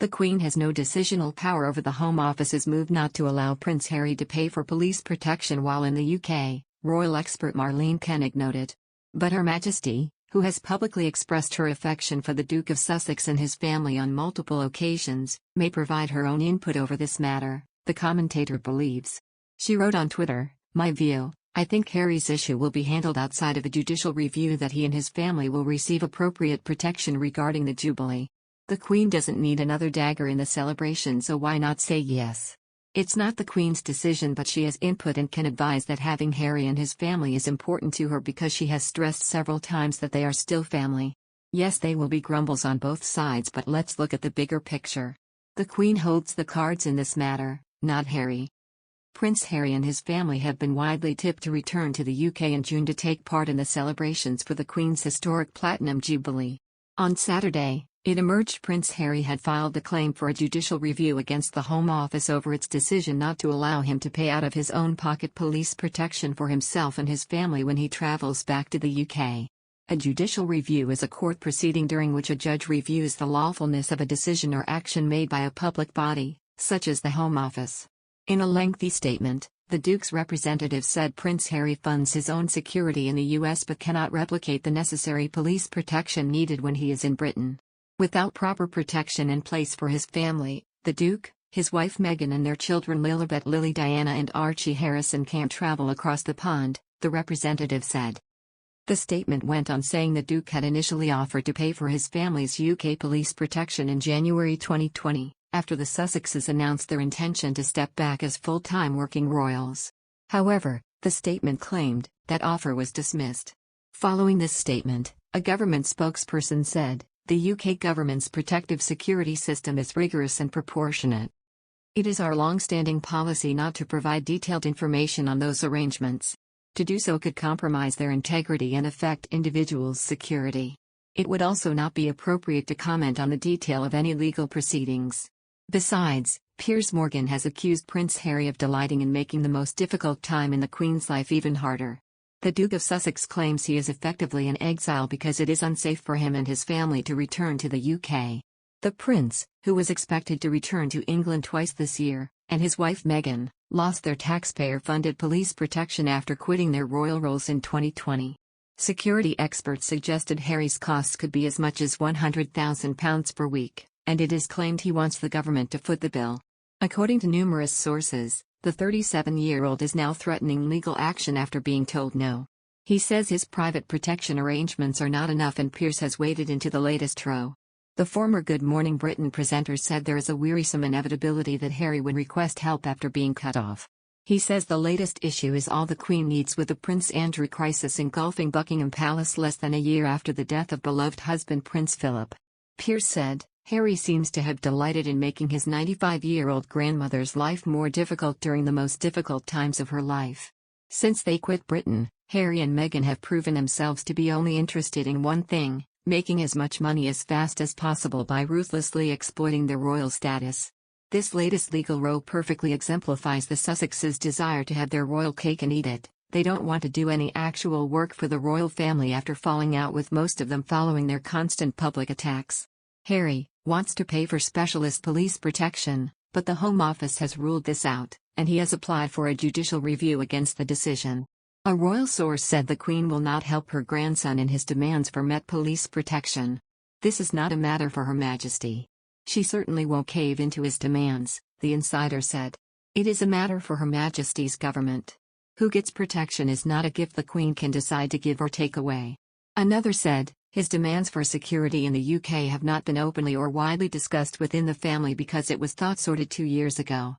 Queen has no decisional power over the Home Office's move not to allow Prince Harry to pay for police protection while in the UK, royal expert Marlene Koenig noted. But Her Majesty, who has publicly expressed her affection for the Duke of Sussex and his family on multiple occasions, may provide her own input over this matter, the commentator believes. She wrote on Twitter, "My view, I think Harry's issue will be handled outside of a judicial review, that he and his family will receive appropriate protection regarding the Jubilee. The Queen doesn't need another dagger in the celebration, so why not say yes? It's not the Queen's decision, but she has input and can advise that having Harry and his family is important to her because she has stressed several times that they are still family. Yes, they will be grumbles on both sides, but let's look at the bigger picture. The Queen holds the cards in this matter, not Harry." Prince Harry and his family have been widely tipped to return to the UK in June to take part in the celebrations for the Queen's historic Platinum Jubilee. On Saturday, it emerged Prince Harry had filed a claim for a judicial review against the Home Office over its decision not to allow him to pay out of his own pocket police protection for himself and his family when he travels back to the UK. A judicial review is a court proceeding during which a judge reviews the lawfulness of a decision or action made by a public body, such as the Home Office. In a lengthy statement, the Duke's representative said Prince Harry funds his own security in the US but cannot replicate the necessary police protection needed when he is in Britain. Without proper protection in place for his family, the Duke, his wife Meghan and their children Lilibet, Lily Diana and Archie Harrison can't travel across the pond, the representative said. The statement went on saying the Duke had initially offered to pay for his family's UK police protection in January 2020, after the Sussexes announced their intention to step back as full-time working royals. However, the statement claimed that offer was dismissed. Following this statement, a government spokesperson said, "The UK government's protective security system is rigorous and proportionate. It is our long-standing policy not to provide detailed information on those arrangements. To do so could compromise their integrity and affect individuals' security. It would also not be appropriate to comment on the detail of any legal proceedings." Besides, Piers Morgan has accused Prince Harry of delighting in making the most difficult time in the Queen's life even harder. The Duke of Sussex claims he is effectively in exile because it is unsafe for him and his family to return to the UK. The Prince, who was expected to return to England twice this year, and his wife Meghan, lost their taxpayer-funded police protection after quitting their royal roles in 2020. Security experts suggested Harry's costs could be as much as £100,000 per week, and it is claimed he wants the government to foot the bill. According to numerous sources, the 37-year-old is now threatening legal action after being told no. He says his private protection arrangements are not enough and Piers has waded into the latest row. The former Good Morning Britain presenter said there is a wearisome inevitability that Harry would request help after being cut off. He says the latest issue is all the Queen needs, with the Prince Andrew crisis engulfing Buckingham Palace less than a year after the death of beloved husband Prince Philip. Piers said, "Harry seems to have delighted in making his 95-year-old grandmother's life more difficult during the most difficult times of her life. Since they quit Britain, Harry and Meghan have proven themselves to be only interested in one thing: making as much money as fast as possible by ruthlessly exploiting their royal status." This latest legal row perfectly exemplifies the Sussexes' desire to have their royal cake and eat it. They don't want to do any actual work for the royal family after falling out with most of them following their constant public attacks. Harry wants to pay for specialist police protection, but the Home Office has ruled this out, and he has applied for a judicial review against the decision. A royal source said the Queen will not help her grandson in his demands for Met police protection. "This is not a matter for Her Majesty. She certainly won't cave into his demands," the insider said. "It is a matter for Her Majesty's government. Who gets protection is not a gift the Queen can decide to give or take away." Another said, "His demands for security in the UK have not been openly or widely discussed within the family because it was thought sorted 2 years ago.